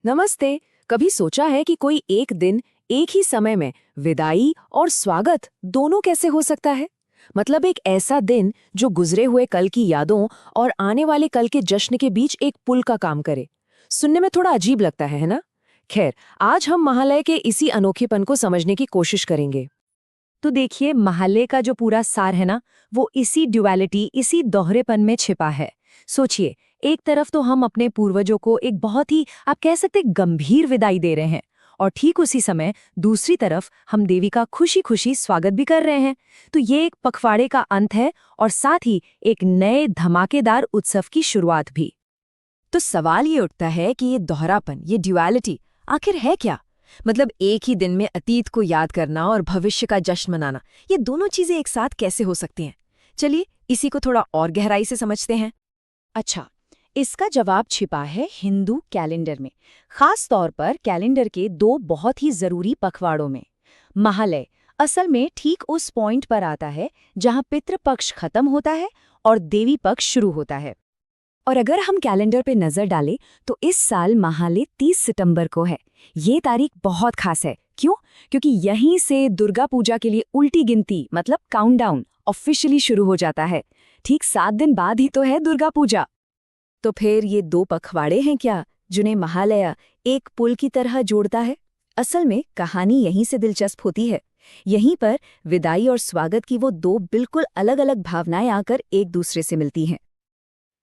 नमस्ते। कभी सोचा है कि कोई एक दिन एक ही समय में विदाई और स्वागत दोनों कैसे हो सकता है? मतलब एक ऐसा दिन जो गुजरे हुए कल की यादों और आने वाले कल के जश्न के बीच एक पुल का काम करे। सुनने में थोड़ा अजीब लगता है ना? खैर, आज हम महालय के इसी अनोखेपन को समझने की कोशिश करेंगे। तो देखिए, महल्ले का जो पूरा सार है ना, वो इसी ड्युअलिटी, इसी दोहरेपन में छिपा है। सोचिए, एक तरफ तो हम अपने पूर्वजों को एक बहुत ही, आप कह सकते, गंभीर विदाई दे रहे हैं, और ठीक उसी समय दूसरी तरफ हम देवी का खुशी खुशी स्वागत भी कर रहे हैं। तो ये एक पखवाड़े का अंत है और साथ ही एक नए धमाकेदार उत्सव की शुरुआत भी। तो सवाल ये उठता है कि ये दोहरापन, ये ड्युअलिटी आखिर है क्या? मतलब एक ही दिन में अतीत को याद करना और भविष्य का जश्न मनाना, ये दोनों चीजें एक साथ कैसे हो सकती हैं? चलिए इसी को थोड़ा और गहराई से समझते हैं। अच्छा, इसका जवाब छिपा है हिंदू कैलेंडर में, खास तौर पर कैलेंडर के दो बहुत ही जरूरी पखवाड़ों में। महालय असल में ठीक उस पॉइंट पर आता है जहां पितृपक्ष खत्म होता है और देवी पक्ष शुरू होता है। और अगर हम कैलेंडर पे नजर डालें तो इस साल महालय 30 सितंबर को है। ये तारीख बहुत खास है। क्यों? क्योंकि यहीं से दुर्गा पूजा के लिए उल्टी गिनती, मतलब काउंटडाउन, ऑफिशियली शुरू हो जाता है। ठीक 7 दिन बाद ही तो है दुर्गा पूजा। तो फिर ये दो पखवाड़े हैं क्या जिन्हें महालय एक पुल की तरह जोड़ता है? असल में कहानी यहीं से दिलचस्प होती है। यहीं पर विदाई और स्वागत की वो दो बिल्कुल अलग अलग भावनाएं आकर एक दूसरे से मिलती हैं।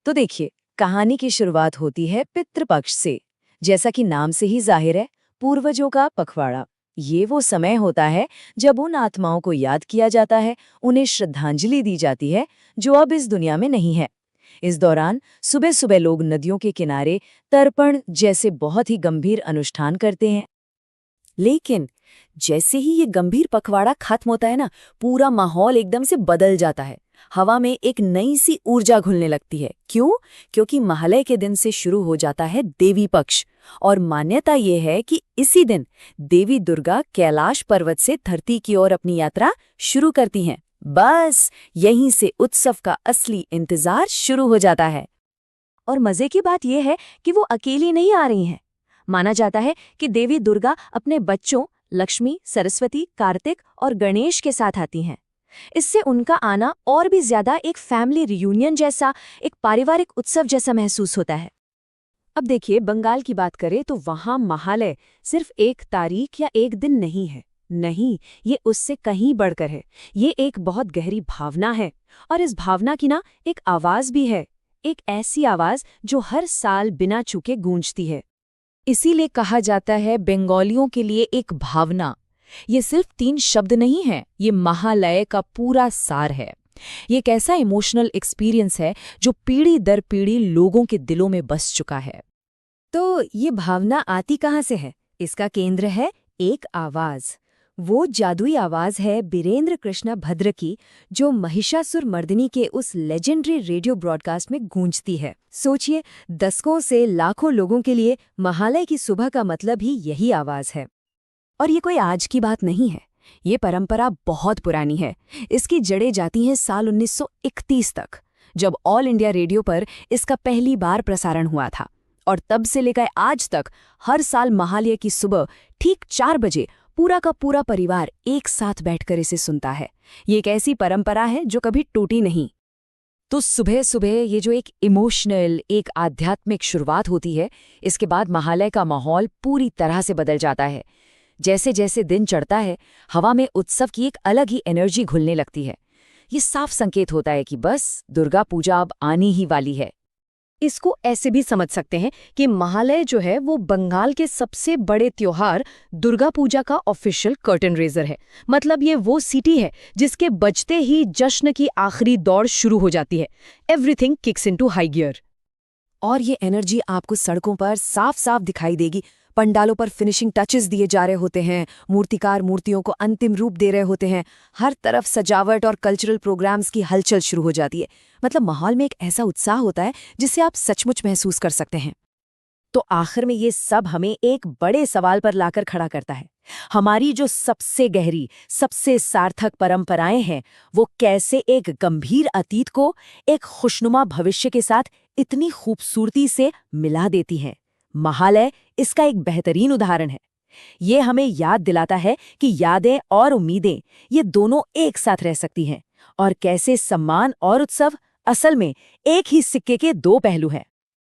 तो देखिए, कहानी की शुरुआत होती है पितृपक्ष से। जैसा कि नाम से ही जाहिर है, पूर्वजों का पखवाड़ा। ये वो समय होता है जब उन आत्माओं को याद किया जाता है, उन्हें श्रद्धांजलि दी जाती है जो अब इस दुनिया में नहीं है। इस दौरान सुबह सुबह लोग नदियों के किनारे तर्पण जैसे बहुत ही गंभीर अनुष्ठान करते हैं। लेकिन जैसे ही ये गंभीर पखवाड़ा खत्म होता है ना, पूरा माहौल एकदम से बदल जाता है। हवा में एक नई सी ऊर्जा घुलने लगती है। क्यों? क्योंकि महालय के दिन से शुरू हो जाता है देवी पक्ष। और मान्यता ये है कि इसी दिन देवी दुर्गा कैलाश पर्वत से धरती की ओर अपनी यात्रा शुरू करती हैं। बस यहीं से उत्सव का असली इंतजार शुरू हो जाता है। और मजे की बात यह है कि वो अकेली नहीं आ रही हैं। माना जाता है कि देवी दुर्गा अपने बच्चों लक्ष्मी, सरस्वती, कार्तिक और गणेश के साथ आती हैं। इससे उनका आना और भी ज्यादा एक फैमिली रियूनियन जैसा, एक पारिवारिक उत्सव जैसा महसूस होता है। अब देखिए, बंगाल की बात करें तो वहां महालय सिर्फ एक तारीख या एक दिन नहीं है। नहीं, ये उससे कहीं बढ़कर है। ये एक बहुत गहरी भावना है। और इस भावना की ना एक आवाज भी है। एक ऐसी आवाज जो हर साल बिना चूके गूंजती है। इसीलिए कहा जाता है बंगालियों के लिए एक भावना। ये सिर्फ 3 शब्द नहीं है, ये महालय का पूरा सार है। ये एक ऐसा इमोशनल एक्सपीरियंस है जो पीढ़ी दर पीढ़ी लोगों के दिलों में बस चुका है। तो ये भावना आती कहाँ से है? इसका केंद्र है एक आवाज। वो जादुई आवाज है बीरेंद्र कृष्ण भद्र की, जो महिषासुर मर्दिनी के उस लेजेंडरी रेडियो ब्रॉडकास्ट में गूंजती है। सोचिए, दशकों से लाखों लोगों के लिए महालय की सुबह का मतलब ही यही आवाज है। और ये कोई आज की बात नहीं है। ये परंपरा बहुत पुरानी है। इसकी जड़ें जाती हैं साल 1931 तक, जब ऑल इंडिया रेडियो पर इसका पहली बार प्रसारण हुआ था। और तब से लेकर आज तक हर साल महालय की सुबह ठीक 4 बजे पूरा का पूरा परिवार एक साथ बैठकर इसे सुनता है। ये एक ऐसी परंपरा है जो कभी टूटी नहीं। तो सुबह सुबह ये जो एक इमोशनल, एक आध्यात्मिक शुरुआत होती है, इसके बाद महालय का माहौल पूरी तरह से बदल जाता है। जैसे जैसे दिन चढ़ता है, हवा में उत्सव की एक अलग ही एनर्जी घुलने लगती है। ये साफ संकेत होता है कि बस दुर्गा पूजा अब आने ही वाली है। इसको ऐसे भी समझ सकते हैं कि महालय जो है वो बंगाल के सबसे बड़े त्योहार दुर्गा पूजा का ऑफिशियल कर्टन रेजर है। मतलब ये वो सिटी है जिसके बजते ही जश्न की आखिरी दौड़ शुरू हो जाती है। Everything kicks into high gear. और ये एनर्जी आपको सड़कों पर साफ साफ दिखाई देगी। पंडालों पर फिनिशिंग टचेस दिए जा रहे होते हैं, मूर्तिकार मूर्तियों को अंतिम रूप दे रहे होते हैं, हर तरफ सजावट और कल्चरल प्रोग्राम्स की हलचल शुरू हो जाती है। मतलब माहौल में एक ऐसा उत्साह होता है जिसे आप सचमुच महसूस कर सकते हैं। तो आखिर में ये सब हमें एक बड़े सवाल पर लाकर खड़ा करता है। हमारी जो सबसे गहरी, सबसे सार्थक परंपराएं हैं, वो कैसे एक गंभीर अतीत को एक खुशनुमा भविष्य के साथ इतनी खूबसूरती से मिला देती हैं। महालय इसका एक बेहतरीन उदाहरण है। ये हमें याद दिलाता है कि यादें और उम्मीदें ये दोनों एक साथ रह सकती हैं, और कैसे सम्मान और उत्सव असल में एक ही सिक्के के दो पहलू हैं।